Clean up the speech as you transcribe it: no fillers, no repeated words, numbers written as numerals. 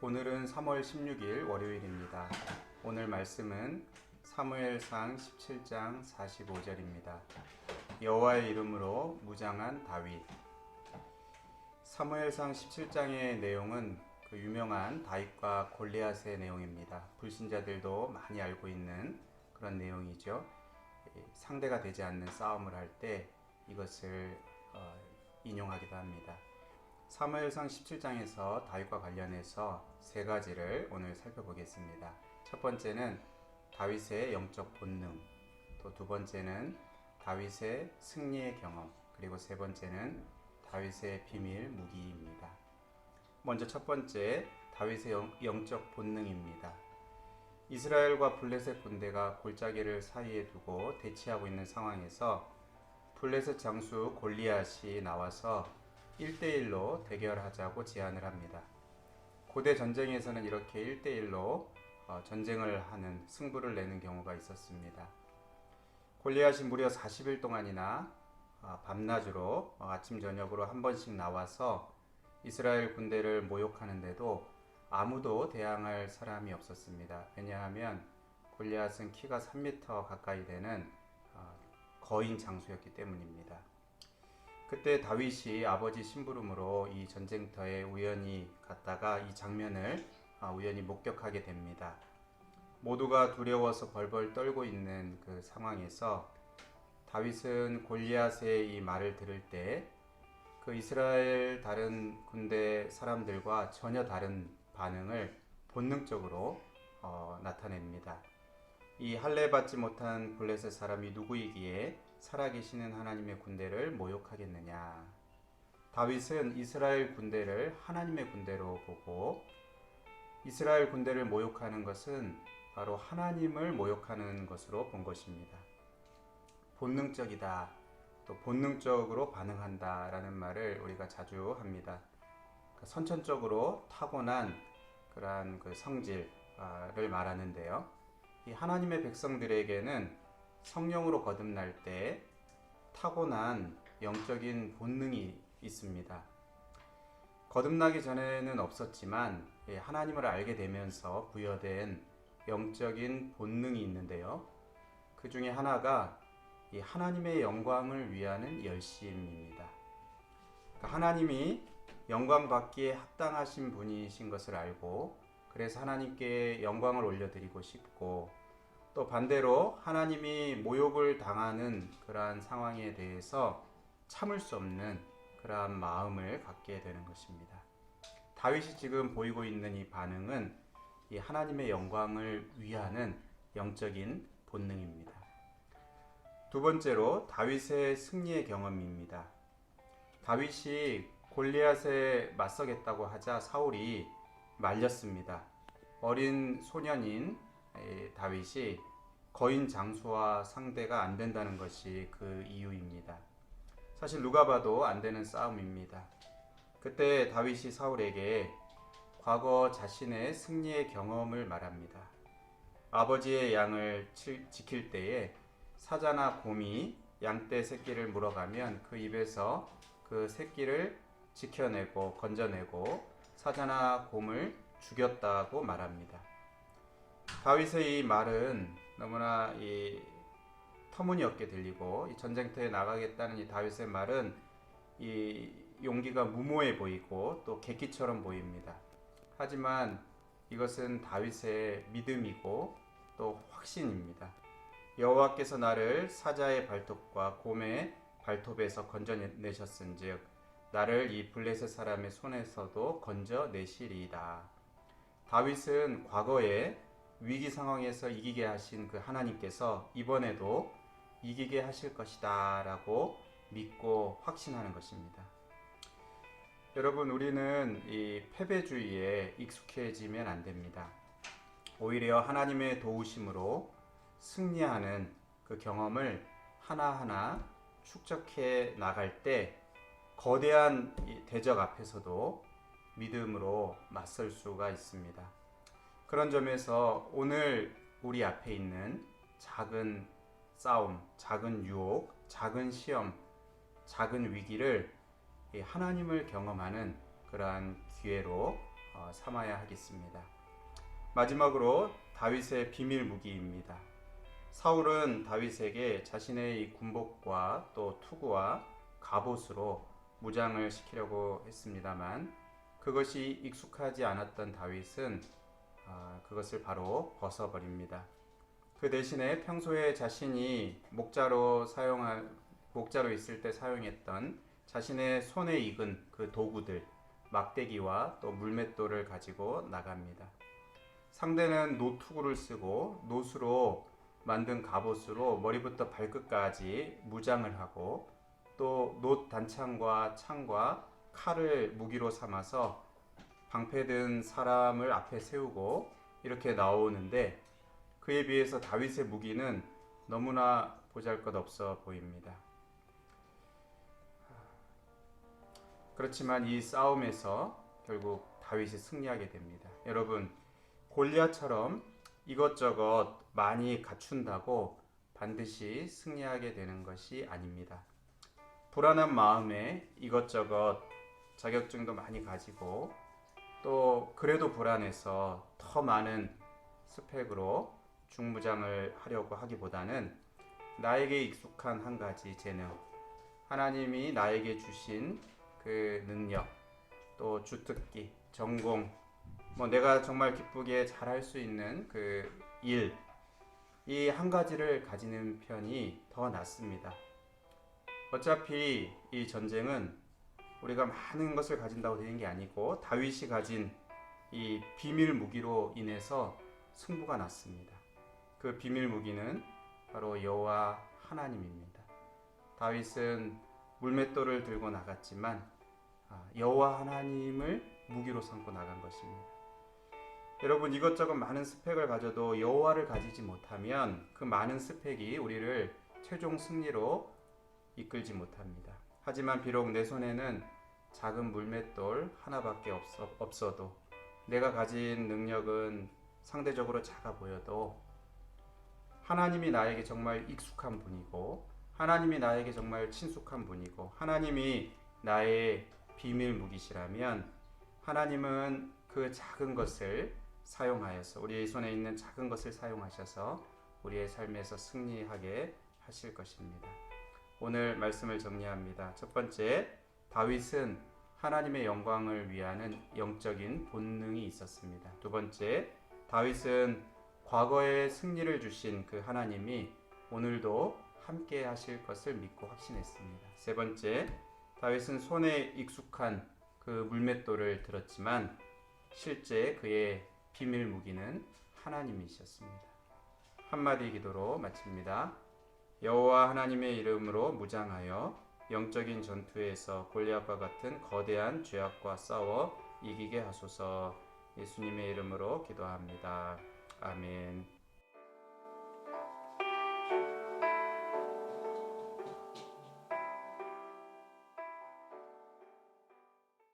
오늘은 3월 16일 월요일입니다. 오늘 말씀은 사무엘상 17장 45절입니다. 여호와의 이름으로 무장한 다윗. 사무엘상 17장의 내용은 그 유명한 다윗과 골리앗의 내용입니다. 불신자들도 많이 알고 있는 그런 내용이죠. 상대가 되지 않는 싸움을 할 때 이것을 인용하기도 합니다. 사무엘상 17장에서 다윗과 관련해서 세 가지를 오늘 살펴보겠습니다. 첫 번째는 다윗의 영적 본능, 또 두 번째는 다윗의 승리의 경험, 그리고 세 번째는 다윗의 비밀 무기입니다. 먼저 첫 번째, 다윗의 영적 본능입니다. 이스라엘과 블레셋 군대가 골짜기를 사이에 두고 대치하고 있는 상황에서 블레셋 장수 골리앗이 나와서 1대1로 대결하자고 제안을 합니다. 고대 전쟁에서는 이렇게 1대1로 전쟁을 하는 승부를 내는 경우가 있었습니다. 골리앗이 무려 40일 동안이나 밤낮으로 아침 저녁으로 한 번씩 나와서 이스라엘 군대를 모욕하는데도 아무도 대항할 사람이 없었습니다. 왜냐하면 골리앗은 키가 3m 가까이 되는 거인 장수였기 때문입니다. 그때 다윗이 아버지 심부름으로 이 전쟁터에 우연히 갔다가 이 장면을 우연히 목격하게 됩니다. 모두가 두려워서 벌벌 떨고 있는 그 상황에서 다윗은 골리앗의 이 말을 들을 때 그 이스라엘 다른 군대 사람들과 전혀 다른 반응을 본능적으로 나타냅니다. 이 할례 받지 못한 블레셋 사람이 누구이기에 살아계시는 하나님의 군대를 모욕하겠느냐. 다윗은 이스라엘 군대를 하나님의 군대로 보고 이스라엘 군대를 모욕하는 것은 바로 하나님을 모욕하는 것으로 본 것입니다. 본능적이다, 또 본능적으로 반응한다 라는 말을 우리가 자주 합니다. 선천적으로 타고난 그러한 그 성질을 말하는데요. 이 하나님의 백성들에게는 성령으로 거듭날 때 타고난 영적인 본능이 있습니다. 거듭나기 전에는 없었지만 하나님을 알게 되면서 부여된 영적인 본능이 있는데요. 그 중에 하나가 이 하나님의 영광을 위하는 열심입니다. 하나님이 영광 받기에 합당하신 분이신 것을 알고 그래서 하나님께 영광을 올려드리고 싶고 또 반대로 하나님이 모욕을 당하는 그러한 상황에 대해서 참을 수 없는 그러한 마음을 갖게 되는 것입니다. 다윗이 지금 보이고 있는 이 반응은 이 하나님의 영광을 위하는 영적인 본능입니다. 두 번째로 다윗의 승리의 경험입니다. 다윗이 골리앗에 맞서겠다고 하자 사울이 말렸습니다. 어린 소년인 다윗이 거인 장수와 상대가 안 된다는 것이 그 이유입니다. 사실 누가 봐도 안 되는 싸움입니다. 그때 다윗이 사울에게 과거 자신의 승리의 경험을 말합니다. 아버지의 양을 지킬 때에 사자나 곰이 양떼 새끼를 물어가면 그 입에서 그 새끼를 지켜내고 건져내고 사자나 곰을 죽였다고 말합니다. 다윗의 이 말은 너무나 터무니없게 들리고 이 전쟁터에 나가겠다는 이 다윗의 말은 이 용기가 무모해 보이고 또 객기처럼 보입니다. 하지만 이것은 다윗의 믿음이고 또 확신입니다. 여호와께서 나를 사자의 발톱과 곰의 발톱에서 건져내셨은즉 나를 이 블레셋 사람의 손에서도 건져내시리이다. 다윗은 과거에 위기 상황에서 이기게 하신 그 하나님께서 이번에도 이기게 하실 것이다 라고 믿고 확신하는 것입니다. 여러분, 우리는 이 패배주의에 익숙해지면 안 됩니다. 오히려 하나님의 도우심으로 승리하는 그 경험을 하나하나 축적해 나갈 때 거대한 대적 앞에서도 믿음으로 맞설 수가 있습니다. 그런 점에서 오늘 우리 앞에 있는 작은 싸움, 작은 유혹, 작은 시험, 작은 위기를 하나님을 경험하는 그러한 기회로 삼아야 하겠습니다. 마지막으로 다윗의 비밀 무기입니다. 사울은 다윗에게 자신의 이 군복과 또 투구와 갑옷으로 무장을 시키려고 했습니다만 그것이 익숙하지 않았던 다윗은 그것을 바로 벗어버립니다. 그 대신에 평소에 자신이 목자로 있을 때 사용했던 자신의 손에 익은 그 도구들, 막대기와 또 물맷돌을 가지고 나갑니다. 상대는 노투구를 쓰고 노수로 만든 갑옷으로 머리부터 발끝까지 무장을 하고 또 노 단창과 창과 칼을 무기로 삼아서 방패든 사람을 앞에 세우고 이렇게 나오는데 그에 비해서 다윗의 무기는 너무나 보잘것없어 보입니다. 그렇지만 이 싸움에서 결국 다윗이 승리하게 됩니다. 여러분, 골리앗처럼 이것저것 많이 갖춘다고 반드시 승리하게 되는 것이 아닙니다. 불안한 마음에 이것저것 자격증도 많이 가지고 또 그래도 불안해서 더 많은 스펙으로 중무장을 하려고 하기보다는 나에게 익숙한 한 가지 재능, 하나님이 나에게 주신 그 능력, 또 주특기, 전공, 내가 정말 기쁘게 잘할 수 있는 그 일, 이 한 가지를 가지는 편이 더 낫습니다. 어차피 이 전쟁은 우리가 많은 것을 가진다고 되는 게 아니고 다윗이 가진 이 비밀 무기로 인해서 승부가 났습니다. 그 비밀 무기는 바로 여호와 하나님입니다. 다윗은 물맷돌을 들고 나갔지만 여호와 하나님을 무기로 삼고 나간 것입니다. 여러분, 이것저것 많은 스펙을 가져도 여호와를 가지지 못하면 그 많은 스펙이 우리를 최종 승리로 이끌지 못합니다. 하지만 비록 내 손에는 작은 물맷돌 하나밖에 없어도 내가 가진 능력은 상대적으로 작아 보여도 하나님이 나에게 정말 익숙한 분이고 하나님이 나에게 정말 친숙한 분이고 하나님이 나의 비밀 무기시라면 하나님은 그 작은 것을 사용하여서 우리의 손에 있는 작은 것을 사용하셔서 우리의 삶에서 승리하게 하실 것입니다. 오늘 말씀을 정리합니다. 첫 번째, 다윗은 하나님의 영광을 위하는 영적인 본능이 있었습니다. 두 번째, 다윗은 과거에 승리를 주신 그 하나님이 오늘도 함께 하실 것을 믿고 확신했습니다. 세 번째, 다윗은 손에 익숙한 그 물맷돌을 들었지만 실제 그의 비밀 무기는 하나님이셨습니다. 한마디 기도로 마칩니다. 여호와 하나님의 이름으로 무장하여 영적인 전투에서 골리앗과 같은 거대한 죄악과 싸워 이기게 하소서. 예수님의 이름으로 기도합니다. 아멘.